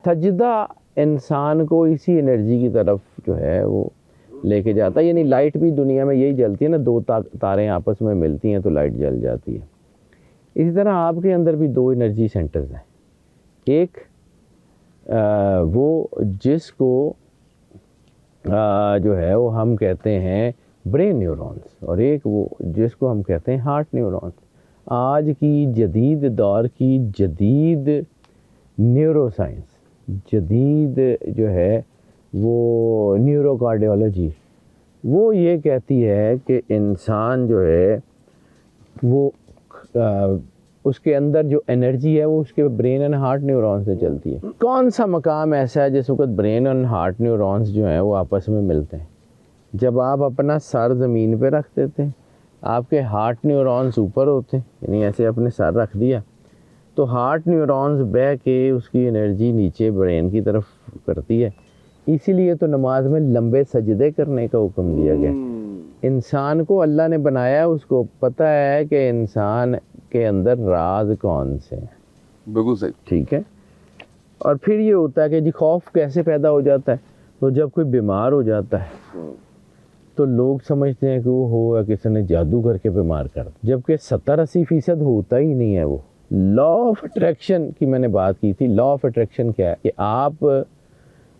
سجدہ انسان کو اسی انرجی کی طرف جو ہے وہ لے کے جاتا ہے. یعنی لائٹ بھی دنیا میں یہی جلتی ہے نا, دو تاریں آپس میں ملتی ہیں تو لائٹ جل جاتی ہے. اسی طرح آپ کے اندر بھی دو انرجی سینٹرز ہیں. ایک وہ جس کو جو ہے وہ ہم کہتے ہیں برین نیورونز, اور ایک وہ جس کو ہم کہتے ہیں ہارٹ نیورونز. آج کی جدید دور کی جدید نیورو سائنس, جدید جو ہے وہ نیورو کارڈیولوجی, وہ یہ کہتی ہے کہ انسان جو ہے وہ اس کے اندر جو انرجی ہے وہ اس کے برین اینڈ ہارٹ نیورون سے چلتی ہے. کون سا مقام ایسا ہے جس وقت برین اینڈ ہارٹ نیورونز جو ہیں وہ آپس میں ملتے ہیں؟ جب آپ اپنا سر زمین پہ رکھ دیتے ہیں, آپ کے ہارٹ نیورونز اوپر ہوتے ہیں, یعنی ایسے اپنے سر رکھ دیا تو ہارٹ نیورونز بہ کے اس کی انرجی نیچے برین کی طرف کرتی ہے. اسی لیے تو نماز میں لمبے سجدے کرنے کا حکم دیا گیا. انسان کو اللہ نے بنایا, اس کو پتہ ہے کہ انسان کے اندر راز کون سے ہیں. بالکل صحیح. ٹھیک ہے. اور پھر یہ ہوتا ہے کہ جی خوف کیسے پیدا ہو جاتا ہے؟ تو جب کوئی بیمار ہو جاتا ہے تو لوگ سمجھتے ہیں کہ وہ ہو یا کسی نے جادو کر کے بیمار کر دیا, جبکہ 70-80% ہوتا ہی نہیں ہے. وہ لا آف اٹریکشن کی میں نے بات کی تھی. لا آف اٹریکشن کیا ہے کہ آپ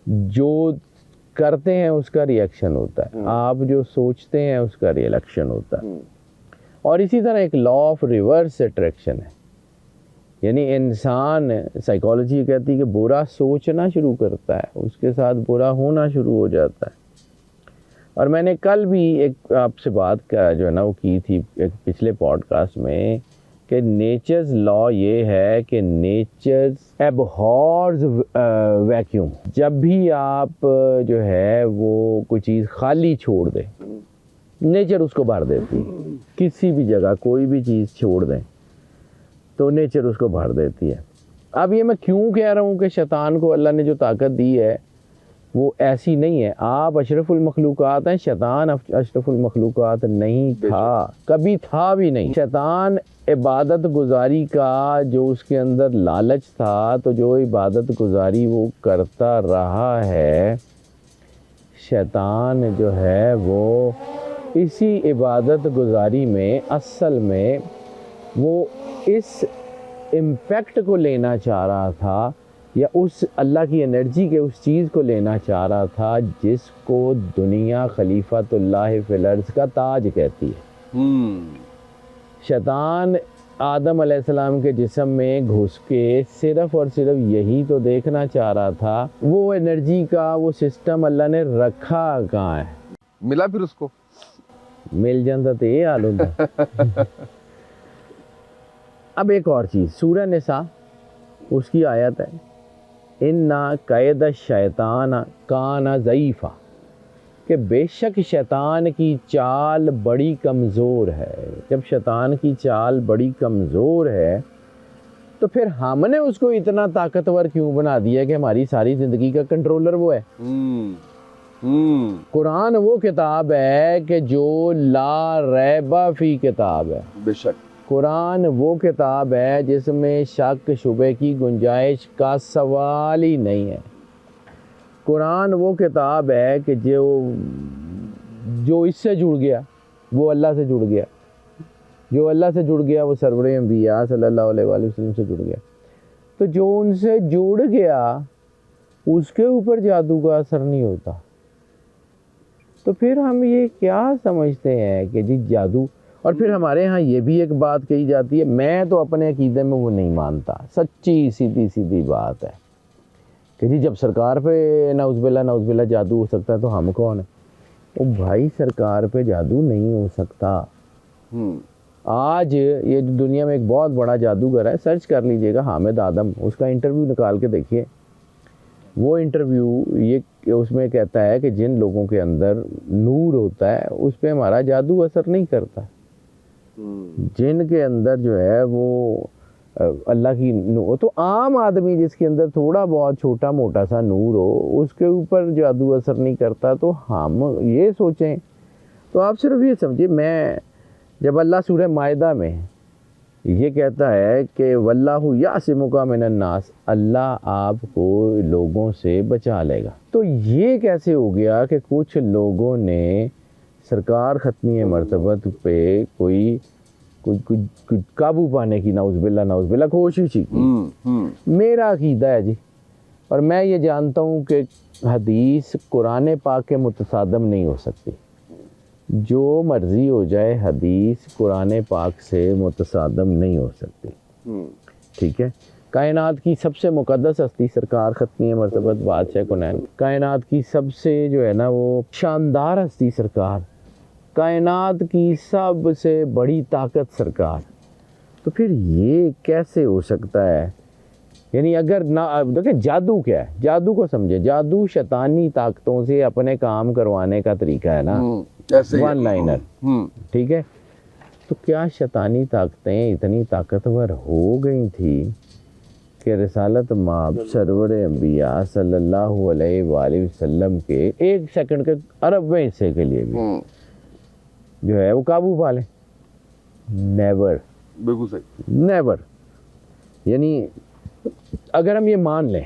جو کرتے ہیں اس کا ری ایکشن ہوتا ہے, آپ جو سوچتے ہیں اس کا ری ایکشن ہوتا ہے. اور اسی طرح ایک لا آف ریورس اٹریکشن ہے, یعنی انسان سائیکالوجی کہتی ہے کہ برا سوچنا شروع کرتا ہے, اس کے ساتھ برا ہونا شروع ہو جاتا ہے. اور میں نے کل بھی ایک آپ سے بات کا جو ہے نا وہ کی تھی ایک پچھلے پوڈ کاسٹ میں کہ نیچرز لا یہ ہے کہ نیچرز ایبہورز ویکیوم. جب بھی آپ جو ہے وہ کوئی چیز خالی چھوڑ دیں, نیچر اس کو بھر دیتی ہے. کسی بھی جگہ کوئی بھی چیز چھوڑ دیں تو نیچر اس کو بھر دیتی ہے. اب یہ میں کیوں کہہ رہا ہوں کہ شیطان کو اللہ نے جو طاقت دی ہے وہ ایسی نہیں ہے. آپ اشرف المخلوقات ہیں, شیطان اشرف المخلوقات نہیں تھا, کبھی تھا بھی نہیں. شیطان عبادت گزاری کا جو اس کے اندر لالچ تھا, تو جو عبادت گزاری وہ کرتا رہا ہے, شیطان جو ہے وہ اسی عبادت گزاری میں اصل میں وہ اس امپیکٹ کو لینا چاہ رہا تھا, یا اس اللہ کی انرجی کے اس چیز کو لینا چاہ رہا تھا جس کو دنیا خلیفۃ اللہ فی الارض کا تاج کہتی ہے. شیطان آدم علیہ السلام کے جسم میں گھس کے صرف اور صرف یہی تو دیکھنا چاہ رہا تھا, وہ انرجی کا وہ سسٹم اللہ نے رکھا کہاں ہے. ملا پھر اس کو مل جاتا تو یہ حال ہوتا. اب ایک اور چیز, سورہ نساء اس کی آیت ہے اِنَّا قَیْدَ الشَّیْطَانَ کَانَ ضَعِیفًا, کہ بے شک شیطان کی چال بڑی کمزور ہے. جب شیطان کی چال بڑی کمزور ہے تو پھر ہم نے اس کو اتنا طاقتور کیوں بنا دیا کہ ہماری ساری زندگی کا کنٹرولر وہ ہے. قرآن وہ کتاب ہے کہ جو لا ریب فی کتاب ہے. بے شک قرآن وہ کتاب ہے جس میں شک شبے کی گنجائش کا سوال ہی نہیں ہے. قرآن وہ کتاب ہے کہ جو اس سے جڑ گیا وہ اللہ سے جڑ گیا, جو اللہ سے جڑ گیا وہ سرور انبیاء صلی اللہ علیہ وآلہ وسلم سے جڑ گیا. تو جو ان سے جڑ گیا اس کے اوپر جادو کا اثر نہیں ہوتا. تو پھر ہم یہ کیا سمجھتے ہیں کہ جی جادو. اور پھر ہمارے ہاں یہ بھی ایک بات کہی جاتی ہے, میں تو اپنے عقیدے میں وہ نہیں مانتا, سچی سیدھی بات ہے کہ جی جب سرکار پہ نعوذ باللہ جادو ہو سکتا ہے تو ہم کون ہیں؟ او بھائی سرکار پہ جادو نہیں ہو سکتا. آج یہ دنیا میں ایک بہت بڑا جادوگر ہے, سرچ کر لیجئے گا, حامد آدم, اس کا انٹرویو نکال کے دیکھیے. وہ انٹرویو یہ اس میں کہتا ہے کہ جن لوگوں کے اندر نور ہوتا ہے اس پہ ہمارا جادو اثر نہیں کرتا. جن کے اندر جو ہے وہ اللہ کی نور, تو عام آدمی جس کے اندر تھوڑا بہت چھوٹا موٹا سا نور ہو اس کے اوپر جادو اثر نہیں کرتا. تو ہم یہ سوچیں, تو آپ صرف یہ سمجھیے, میں جب اللہ سورہ مائدہ میں یہ کہتا ہے کہ واللہ یعصمک من الناس، اللہ آپ کو لوگوں سے بچا لے گا۔ تو یہ کیسے ہو گیا کہ کچھ لوگوں نے سرکار ختمی مرتبت پہ کوئی قابو پانے کی نعوذ باللہ کوشش ہی کی؟ میرا عقیدہ ہے جی، اور میں یہ جانتا ہوں کہ حدیث قرآن پاک کے متصادم نہیں ہو سکتی، جو مرضی ہو جائے حدیث قرآن پاک سے متصادم نہیں ہو سکتی، ٹھیک ہے۔ کائنات کی سب سے مقدس ہستی سرکار ختمی مرتبت بادشاہ کونین، کائنات کی سب سے جو ہے نا وہ شاندار ہستی سرکار، کائنات کی سب سے بڑی طاقت سرکار، تو پھر یہ کیسے ہو سکتا ہے؟ یعنی اگر نہ دیکھیں جادو کیا ہے، جادو کو سمجھے، جادو شیطانی طاقتوں سے اپنے کام کروانے کا طریقہ ہے نا، ون لائنر، ٹھیک ہے۔ تو کیا شیطانی طاقتیں اتنی طاقتور ہو گئی تھی کہ رسالت مآب سرور انبیاء صلی اللہ علیہ وآلہ وسلم کے ایک سیکنڈ کے عربویں حصے کے لیے بھی جو ہے وہ قابو پا لیں؟ نیور، بالکل صحیح، نیور۔ یعنی اگر ہم یہ مان لیں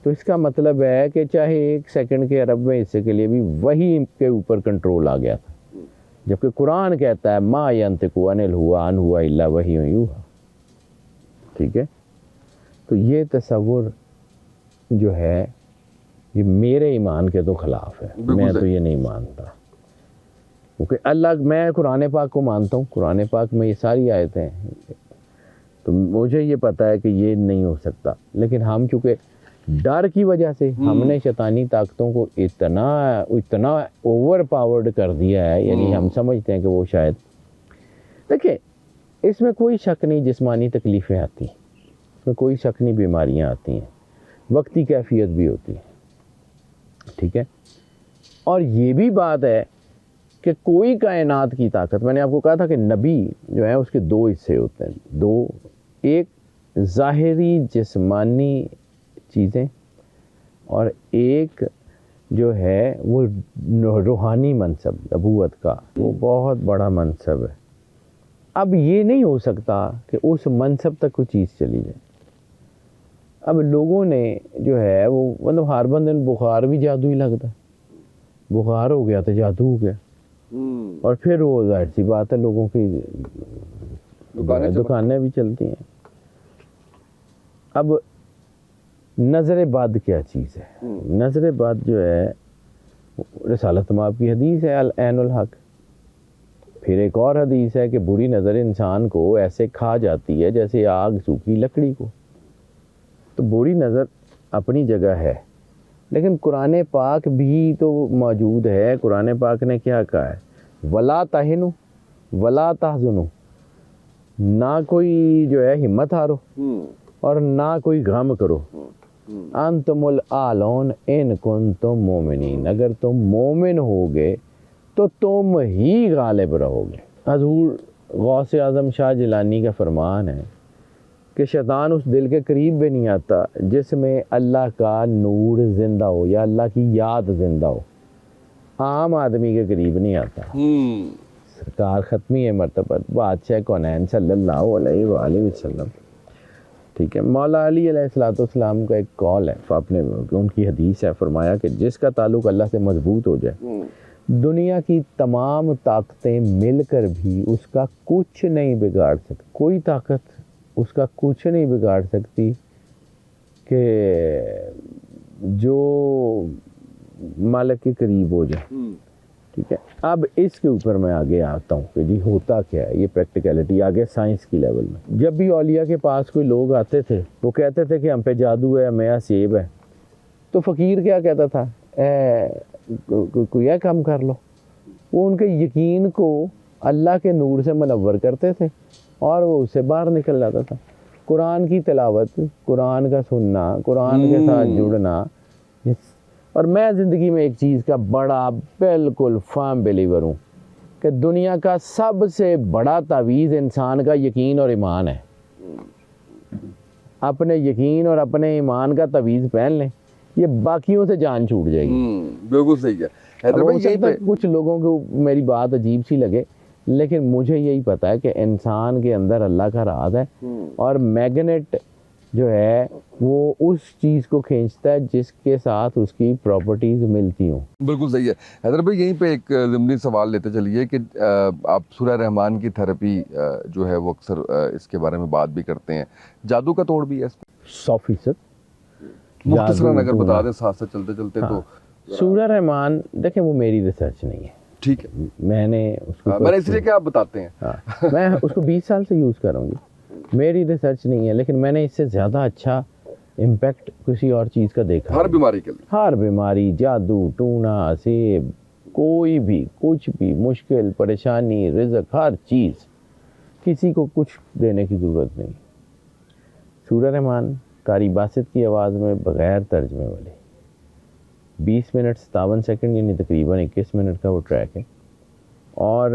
تو اس کا مطلب ہے کہ چاہے ایک سیکنڈ کے عربویں حصے کے لیے بھی وہی کے اوپر کنٹرول آ گیا تھا، جبکہ قرآن کہتا ہے ما ینطق عن الہوا ان ہوا الا وحی یوحی، ٹھیک ہے۔ تو یہ تصور جو ہے یہ میرے ایمان کے تو خلاف ہے، میں تو یہ نہیں مانتا، کیونکہ اللہ، میں قرآن پاک کو مانتا ہوں، قرآن پاک میں یہ ساری آیتیں ہیں، تو مجھے یہ پتہ ہے کہ یہ نہیں ہو سکتا، لیکن ہم چونکہ ڈر کی وجہ سے ہم نے شیطانی طاقتوں کو اتنا اوور پاورڈ کر دیا ہے، یعنی ہم سمجھتے ہیں کہ وہ شاید، دیکھیں اس میں کوئی شک نہیں جسمانی تکلیفیں آتی ہیں، اس میں کوئی شک نہیں بیماریاں آتی ہیں، وقتی کیفیت بھی ہوتی ہے، ٹھیک ہے۔ اور یہ بھی بات ہے کہ کوئی کائنات کی طاقت، میں نے آپ کو کہا تھا کہ نبی جو ہے اس کے دو حصے ہوتے ہیں، دو، ایک ظاہری جسمانی چیزیں اور ایک جو ہے وہ روحانی منصب نبوت کا، وہ بہت بڑا منصب ہے۔ اب یہ نہیں ہو سکتا کہ اس منصب تک کوئی چیز چلی جائے۔ اب لوگوں نے جو ہے وہ مطلب ہر بندے بخار بھی جادو ہی لگتا ہے، بخار ہو گیا تو جادو ہو گیا، اور پھر وہ ظاہر سی بات ہے لوگوں کی دکانیں بھی چلتی ہیں۔ اب نظر بد کیا چیز ہے؟ نظر بد جو ہے رسالت مآب کی حدیث ہے العین الحق، پھر ایک اور حدیث ہے کہ بری نظر انسان کو ایسے کھا جاتی ہے جیسے آگ سوکھی لکڑی کو۔ تو بری نظر اپنی جگہ ہے، لیکن قرآن پاک بھی تو موجود ہے۔ قرآن پاک نے کیا کہا ہے؟ ولا تہنوا ولا تحزنوا، نہ کوئی جو ہے ہمت ہارو اور نہ کوئی غم کرو، انتم الاعلون ان کنتم مومنین، اگر تم مومن ہوگے تو تم ہی غالب رہو گے۔ حضور غوث اعظم شاہ جیلانی کا فرمان ہے کہ شیطان اس دل کے قریب بھی نہیں آتا جس میں اللہ کا نور زندہ ہو یا اللہ کی یاد زندہ ہو، عام آدمی کے قریب نہیں آتا۔ سرکار ختمی مرتبت بادشاہ کونین صلی اللہ علیہ وآلہ وسلم، ٹھیک ہے۔ مولا علی علیہ الصلوۃ والسلام کا ایک قول ہے، اپنے ان کی حدیث ہے، فرمایا کہ جس کا تعلق اللہ سے مضبوط ہو جائے، دنیا کی تمام طاقتیں مل کر بھی اس کا کچھ نہیں بگاڑ سکتی، کوئی طاقت اس کا کچھ نہیں بگاڑ سکتی کہ جو مالک کے قریب ہو جائے، ٹھیک ہے۔ اب اس کے اوپر میں آگے آتا ہوں کہ جی ہوتا کیا ہے، یہ پریکٹیکلٹی آگے سائنس کی لیول میں۔ جب بھی اولیاء کے پاس کوئی لوگ آتے تھے وہ کہتے تھے کہ ہم پہ جادو ہے، ہمیں سیب ہے، تو فقیر کیا کہتا تھا؟ کوئی ہے کام کر لو۔ وہ ان کے یقین کو اللہ کے نور سے منور کرتے تھے اور وہ اس سے باہر نکل جاتا تھا۔ قرآن کی تلاوت، قرآن کا سننا، قرآن کے ساتھ جڑنا، اور میں زندگی میں ایک چیز کا بڑا بالکل فارم بلیور ہوں کہ دنیا کا سب سے بڑا تعویذ انسان کا یقین اور ایمان ہے۔ اپنے یقین اور اپنے ایمان کا تعویذ پہن لیں، یہ باقیوں سے جان چھوٹ جائے گی۔ بالکل صحیح ہے۔ کچھ لوگوں کو میری بات عجیب سی لگے، لیکن مجھے یہی پتا ہے کہ انسان کے اندر اللہ کا راز ہے اور میگنیٹ جو ہے وہ اس چیز کو کھینچتا ہے جس کے ساتھ اس کی پراپرٹیز ملتی ہوں. بالکل صحیح ہے. حیدر بھائی یہیں پہ ایک ضمنی سوال لیتے چلیے کہ آپ سورہ رحمان کی تھراپی جو ہے وہ اکثر اس کے بارے میں بات بھی کرتے ہیں, جادو کا توڑ بھی ہے اس میں 100%. مختصراً اگر بتا دیں ساتھ ساتھ چلتے چلتے تو. سورہ رحمان دیکھیں وہ میری ریسرچ نہیں ہے, ٹھیک ہے, میں نے اس کو میں نے اس لیے کہ آپ بتاتے ہیں. میں اس کو 20 سال سے یوز کر رہا ہوں جی, میری ریسرچ نہیں ہے, لیکن میں نے اس سے زیادہ اچھا امپیکٹ کسی اور چیز کا دیکھا. ہر بیماری کے لیے, ہر بیماری, جادو ٹونا سیب, کوئی بھی کچھ بھی مشکل پریشانی رزق, ہر چیز, کسی کو کچھ دینے کی ضرورت نہیں. سورہ رحمان قاری باسط کی آواز میں بغیر ترجمے والے 20 منٹ 57 سیکنڈ یعنی تقریباً 21 منٹ کا وہ ٹریک ہے. اور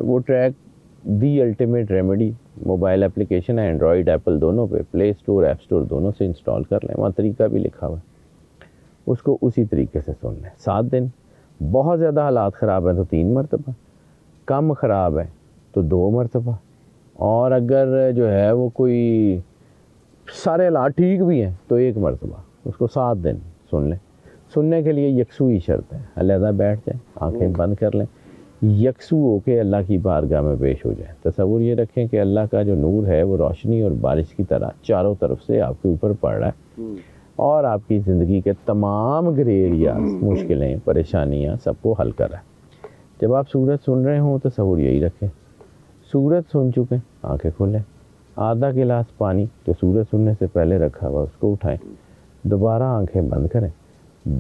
وہ track the ultimate remedy mobile application ہے, اینڈرائڈ ایپل دونوں پہ, پلے اسٹور ایپ اسٹور دونوں سے انسٹال کر لیں, وہاں طریقہ بھی لکھا ہوا ہے, اس کو اسی طریقے سے سن لیں. 7 دن, بہت زیادہ حالات خراب ہیں تو 3 مرتبہ, کم خراب ہے تو 2 مرتبہ, اور اگر جو ہے وہ کوئی سارے حالات ٹھیک بھی ہیں تو 1 مرتبہ. اس کو 7 دن سن لیں. سننے کے لیے یکسوئی شرط ہے, علیحدہ بیٹھ جائیں, آنکھیں بند کر لیں, یکسو ہو کے اللہ کی بارگاہ میں پیش ہو جائیں. تصور یہ رکھیں کہ اللہ کا جو نور ہے وہ روشنی اور بارش کی طرح چاروں طرف سے آپ کے اوپر پڑ رہا ہے اور آپ کی زندگی کے تمام گرے ایریاز, مشکلیں, پریشانیاں سب کو حل کر رہا ہے. جب آپ سورت سن رہے ہوں تصور یہی رکھیں سورت سن چکے, آنکھیں کھولیں, آدھا گلاس پانی جو سورت سننے سے پہلے رکھا ہوا اس کو اٹھائیں, دوبارہ آنکھیں بند کریں,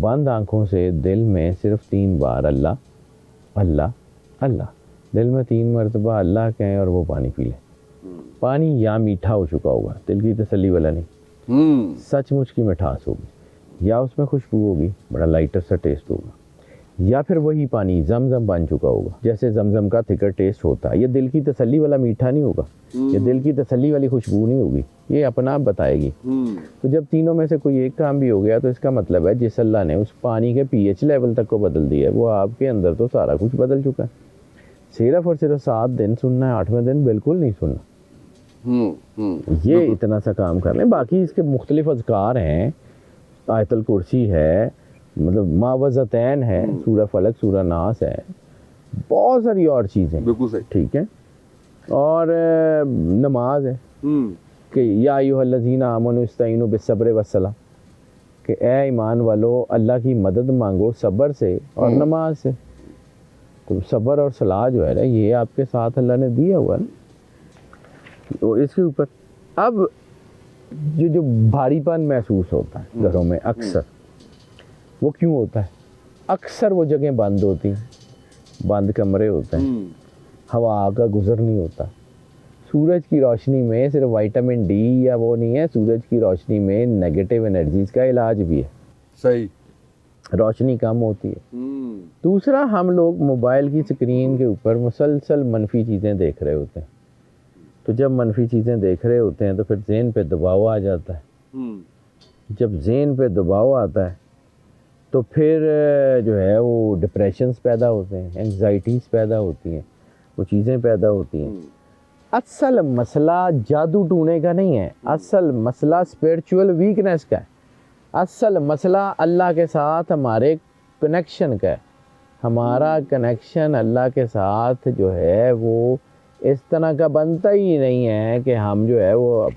بند آنکھوں سے دل میں صرف 3 بار اللہ اللہ اللہ, دل میں 3 مرتبہ اللہ کہیں اور وہ پانی پی لیں. پانی یا میٹھا ہو چکا ہوگا, دل کی تسلی والا نہیں, سچ مچ کی مٹھاس ہوگی, یا اس میں خوشبو ہوگی, بڑا لائٹر سا ٹیسٹ ہوگا, یا پھر وہی پانی زمزم بن چکا ہوگا جیسے زمزم کا تھکر ٹیسٹ ہوتا ہے. یہ دل کی تسلی والا میٹھا نہیں ہوگا, یہ دل کی تسلی والی خوشبو نہیں ہوگی, یہ اپنا آپ بتائے گی. تو جب تینوں میں سے کوئی ایک کام بھی ہو گیا تو اس کا مطلب ہے جس اللہ نے اس پانی کے پی ایچ لیول تک کو بدل دیا ہے وہ آپ کے اندر تو سارا کچھ بدل چکا ہے. صرف اور صرف 7 دن سننا ہے, 8ویں دن بالکل نہیں سننا. یہ اتنا سا کام کر لیں. باقی اس کے مختلف اذکار ہیں, آیت الکرسی ہے, مطلب معوذتین ہے, سورہ فلق, سورہ ناس ہے, بہت ساری اور چیزیں, بالکل صحیح, ٹھیک ہے. اور نماز ہے کہ یا ایھا الذین آمنوا استعینوا بالصبر والصلاۃ, کہ اے ایمان والو اللہ کی مدد مانگو صبر سے اور نماز سے. تو صبر اور صلاح جو ہے نا یہ آپ کے ساتھ اللہ نے دیا ہوا نا. تو اس کے اوپر اب جو بھاری پن محسوس ہوتا ہے گھروں میں اکثر, وہ کیوں ہوتا ہے؟ اکثر وہ جگہیں بند ہوتی ہیں, بند کمرے ہوتے ہیں, ہوا کا گزر نہیں ہوتا. سورج کی روشنی میں صرف وائٹامن ڈی یا وہ نہیں ہے, سورج کی روشنی میں نیگیٹو انرجیز کا علاج بھی ہے. صحیح, روشنی کم ہوتی ہے. دوسرا, ہم لوگ موبائل کی سکرین کے اوپر مسلسل منفی چیزیں دیکھ رہے ہوتے ہیں. تو جب منفی چیزیں دیکھ رہے ہوتے ہیں تو پھر ذہن پہ دباؤ آ جاتا ہے. جب ذہن پہ دباؤ آتا ہے تو پھر جو ہے وہ ڈپریشنز پیدا ہوتے ہیں, انگزائٹیز پیدا ہوتی ہیں, وہ چیزیں پیدا ہوتی ہیں. اصل مسئلہ جادو ٹونے کا نہیں ہے, اصل مسئلہ اسپرچول ویکنیس کا ہے. اصل مسئلہ اللہ کے ساتھ ہمارے کنیکشن کا ہے. ہمارا کنیکشن اللہ کے ساتھ جو ہے وہ اس طرح کا بنتا ہی نہیں ہے کہ ہم جو ہے وہ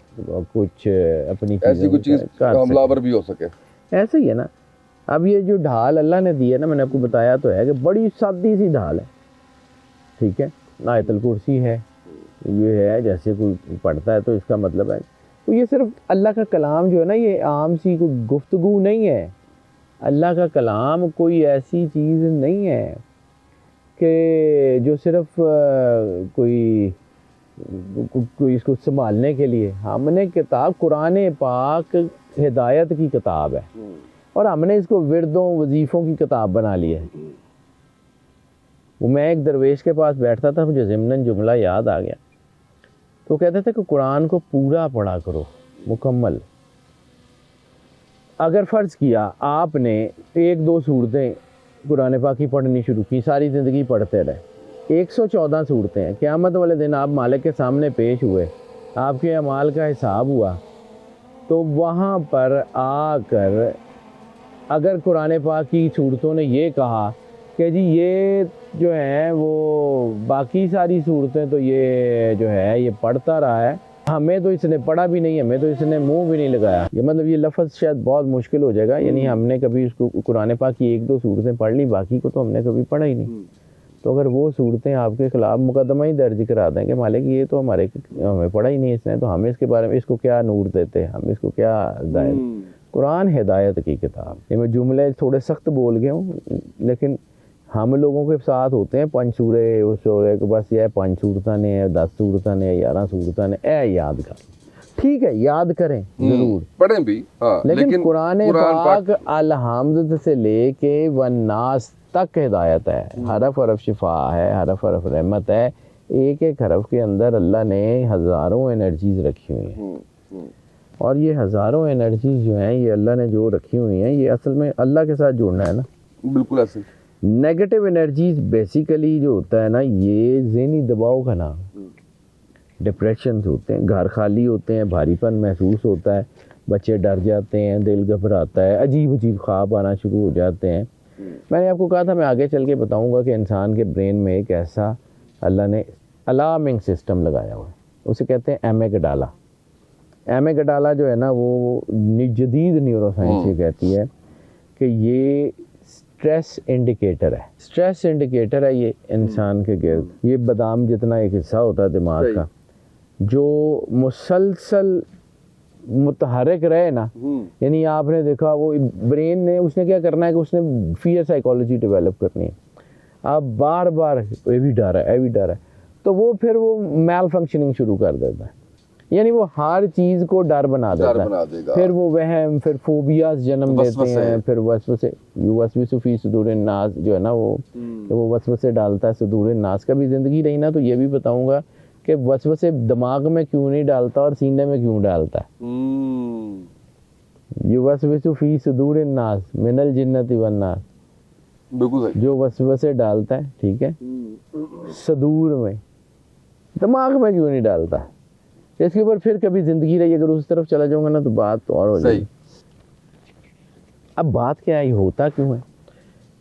کچھ اپنی ایسی کوئی چیز حملہ آور بھی ہو سکے. ایسے ہی ہے نا. اب یہ جو ڈھال اللہ نے دی ہے نا, میں نے آپ کو بتایا تو ہے کہ بڑی سادی سی ڈھال ہے, ٹھیک ہے. آیت الکرسی ہے, یہ ہے جیسے کوئی پڑھتا ہے تو اس کا مطلب ہے تو یہ صرف اللہ کا کلام جو ہے نا یہ عام سی کوئی گفتگو نہیں ہے. اللہ کا کلام کوئی ایسی چیز نہیں ہے کہ جو صرف کوئی اس کو سنبھالنے کے لیے. ہم نے کتاب قرآن پاک ہدایت کی کتاب ہے اور ہم نے اس کو وردوں وظیفوں کی کتاب بنا لی ہے. وہ میں ایک درویش کے پاس بیٹھتا تھا, مجھے ضمناً جملہ یاد آ گیا. تو کہتے تھے کہ قرآن کو پورا پڑھا کرو, مکمل. اگر فرض کیا آپ نے 1-2 سورتیں قرآن پاک کی پڑھنی شروع کی, ساری زندگی پڑھتے رہے, 114 صورتیں ہیں. قیامت والے دن آپ مالک کے سامنے پیش ہوئے, آپ کے اعمال کا حساب ہوا, تو وہاں پر آ کر اگر قرآن پاک کی صورتوں نے یہ کہا کہ جی یہ جو ہے وہ باقی ساری صورتیں تو یہ جو ہے یہ پڑھتا رہا ہے, ہمیں تو اس نے پڑھا بھی نہیں, ہمیں تو اس نے منہ بھی نہیں لگایا, یہ مطلب یہ لفظ شاید بہت مشکل ہو جائے گا, یعنی ہم نے کبھی اس کو قرآن پاک کی 1-2 صورتیں پڑھ لی, باقی کو تو ہم نے کبھی پڑھا ہی نہیں. تو اگر وہ صورتیں آپ کے خلاف مقدمہ ہی درج کرا دیں کہ مالک یہ تو ہمیں پڑھا ہی نہیں اس نے, تو ہم اس کے بارے میں اس کو کیا نور دیتے, ہم اس کو کیا ہدایت. قرآن ہدایت کی کتاب. یہ میں جملے تھوڑے سخت بول گیا ہوں, لیکن ہم لوگوں کے ساتھ ہوتے ہیں 5 سورے, اس سورے کے بس یہ 5 صورتیں نے, 10 صورتیں نے, 11 صورتیں نے, یاد کر. ٹھیک ہے یاد کریں ضرور, پڑھیں بھی, لیکن قرآن پاک الحمد سے لے کے والناس تک ہدایت ہے, حرف حرف شفا ہے, حرف حرف رحمت ہے. ایک ایک حرف کے اندر اللہ نے ہزاروں انرجیز رکھی ہوئی ہیں, اور یہ ہزاروں انرجیز جو ہیں یہ اللہ نے جو رکھی ہوئی ہیں یہ اصل میں اللہ کے ساتھ جڑنا ہے نا. بالکل ایسے. نیگیٹو انرجیز بیسیکلی جو ہوتا ہے نا یہ ذہنی دباؤ کا نام. ڈپریشنز ہوتے ہیں, گھر خالی ہوتے ہیں, بھاری پن محسوس ہوتا ہے, بچے ڈر جاتے ہیں, دل گھبراتا ہے, عجیب عجیب خواب آنا شروع ہو جاتے ہیں. میں نے آپ کو کہا تھا میں آگے چل کے بتاؤں گا کہ انسان کے برین میں ایک ایسا اللہ نے الارمنگ سسٹم لگایا ہوا ہے, اسے کہتے ہیں ایمیگڈالا. ایمیگڈالا جو ہے نا وہ جدید نیورو سائنس یہ کہتی ہے کہ یہ سٹریس انڈیکیٹر ہے. سٹریس انڈیکیٹر ہے یہ انسان کے گرد. یہ بادام جتنا ایک حصہ ہوتا ہے دماغ کا جو مسلسل متحرک رہے نا, یعنی آپ نے دیکھا وہ برین نے اس نے کیا کرنا ہے کہ اس نے فیئر سائیکالوجی ڈیولپ کرنی ہے. آپ بار بار یہ بھی ڈر ہے, یہ بھی ڈر ہے, تو وہ پھر وہ میل فنکشننگ شروع کر دیتا ہے, یعنی وہ ہر چیز کو ڈر بنا دیتا ہے. پھر وہ وہم, پھر فوبیاز جنم دیتے ہیں, پھر وسوسے. یوسوس فی صدور الناس جو ہے نا وہ وسوسے ڈالتا ہے صدور الناس. کا بھی زندگی رہی نا تو یہ بھی بتاؤں گا کہ وسوسے دماغ میں کیوں نہیں ڈالتا اور سینے میں کیوں ڈالتا ہے. یوسوس فی صدور الناس من الجنۃ والناس, بالکل جو وسوسے ڈالتا ہے, ٹھیک ہے, صدور میں, دماغ میں کیوں نہیں ڈالتا. اس کے اوپر پھر کبھی زندگی رہی, اگر اس طرف چلا جاؤں گا نا تو بات اور ہو جائے گی. اب بات کیا ہے, ہوتا کیوں ہے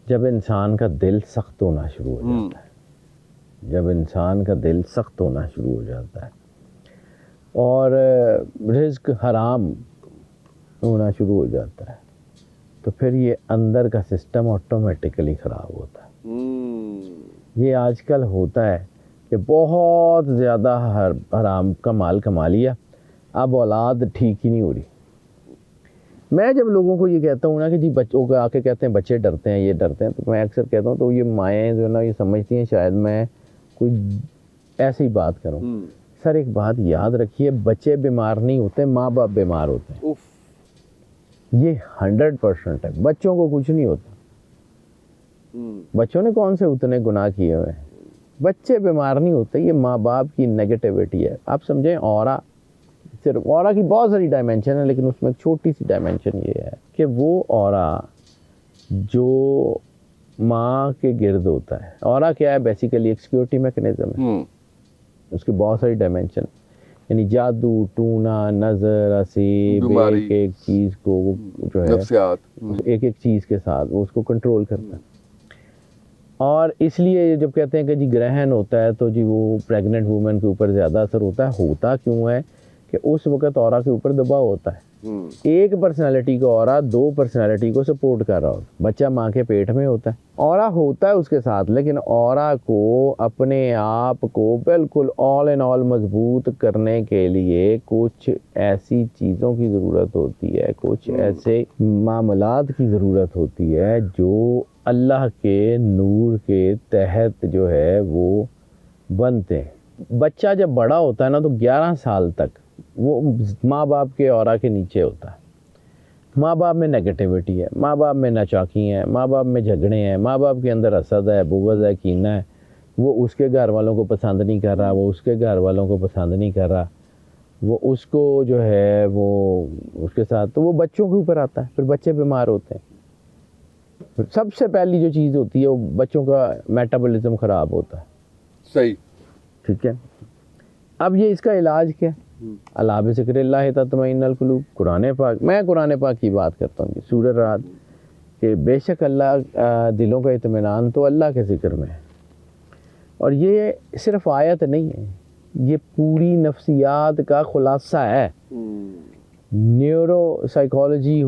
جب انسان کا دل سخت ہونا شروع ہو جاتا ہے, جب انسان کا دل سخت ہونا شروع ہو جاتا ہے اور رزق حرام ہونا شروع ہو جاتا ہے, تو پھر یہ اندر کا سسٹم آٹومیٹکلی خراب ہوتا ہے. یہ آج کل ہوتا ہے کہ بہت زیادہ حرام کا مال کما لیا, اب اولاد ٹھیک ہی نہیں ہو رہی. میں جب لوگوں کو یہ کہتا ہوں نا کہ جی بچوں کو آ کے کہتے ہیں بچے ڈرتے ہیں, یہ ڈرتے ہیں, تو میں اکثر کہتا ہوں تو یہ مائیں جو ہے نا یہ سمجھتی ہیں شاید میں کوئی ایسی بات کروں. سر ایک بات یاد رکھیے, بچے بیمار نہیں ہوتے, ماں باپ بیمار ہوتے ہیں. یہ 100% ہے, بچوں کو کچھ نہیں ہوتا. بچوں نے کون سے اتنے گناہ کیے ہوئے ہیں, بچے بیمار نہیں ہوتے, یہ ماں باپ کی نیگیٹیوٹی ہے. آپ سمجھیں اورا, صرف اورا کی بہت ساری ڈائمینشن ہے لیکن اس میں ایک چھوٹی سی ڈائمینشن یہ ہے کہ وہ اورا جو ماں کے گرد ہوتا ہے, اورا کیا ہے بیسیکلی ایک سیکیورٹی میکنزم ہے, اس کی بہت ساری ڈائمینشن, یعنی جادو, ٹونا, نظر, اسیب, ایک ایک چیز کو جو ہے ایک ایک چیز کے ساتھ وہ اس کو کنٹرول کرتا ہے. اور اس لیے جب کہتے ہیں کہ جی گرہن ہوتا ہے تو جی وہ پریگننٹ وومن کے اوپر زیادہ اثر ہوتا ہے. ہوتا کیوں ہے کہ اس وقت اورا کے اوپر دباؤ ہوتا ہے. ایک پرسنالٹی کو اورا 2 پرسنالٹی کو سپورٹ کر رہا ہوتا ہے. بچہ ماں کے پیٹ میں ہوتا ہے, اورا ہوتا ہے اس کے ساتھ, لیکن اورا کو اپنے آپ کو بالکل آل ان آل مضبوط کرنے کے لیے کچھ ایسی چیزوں کی ضرورت ہوتی ہے, کچھ ایسے معاملات کی ضرورت ہوتی ہے جو اللہ کے نور کے تحت جو ہے وہ بنتے ہیں. بچہ جب بڑا ہوتا ہے نا تو 11 سال تک وہ ماں باپ کے اورا کے نیچے ہوتا ہے. ماں باپ میں نیگیٹیوٹی ہے, ماں باپ میں ناچاکی ہیں, ماں باپ میں جھگڑے ہیں, ماں باپ کے اندر حسد ہے, بغض ہے, کینہ ہے. وہ اس کے گھر والوں کو پسند نہیں کر رہا, وہ اس کے گھر والوں کو پسند نہیں کر رہا, وہ اس کو جو ہے وہ اس کے ساتھ, تو وہ بچوں کے اوپر آتا ہے. پھر بچے بیمار ہوتے ہیں. سب سے پہلی جو چیز ہوتی ہے وہ بچوں کا میٹابولزم خراب ہوتا ہے. صحیح. ٹھیک ہے. اب یہ اس کا علاج کیا؟ الا بذکر اللہ تطمئن القلوب. قرآن پاک، میں قرآن پاک کی بات کرتا ہوں، سورہ رعد، کہ بے شک اللہ دلوں کا اطمینان تو اللہ کے ذکر میں ہے. اور یہ صرف آیت نہیں ہے، یہ پوری نفسیات کا خلاصہ ہے. نیورو سائیکالوجی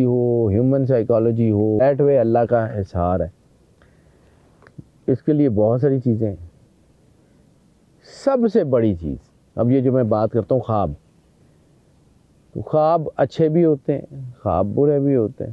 ہو، ہیومن سائیکالوجی ہو، دیٹ وے اللہ کا اظہار ہے. اس کے لیے بہت ساری چیزیں ہیں. سب سے بڑی چیز، اب یہ جو میں بات کرتا ہوں خواب، تو خواب اچھے بھی ہوتے ہیں، خواب برے بھی ہوتے ہیں.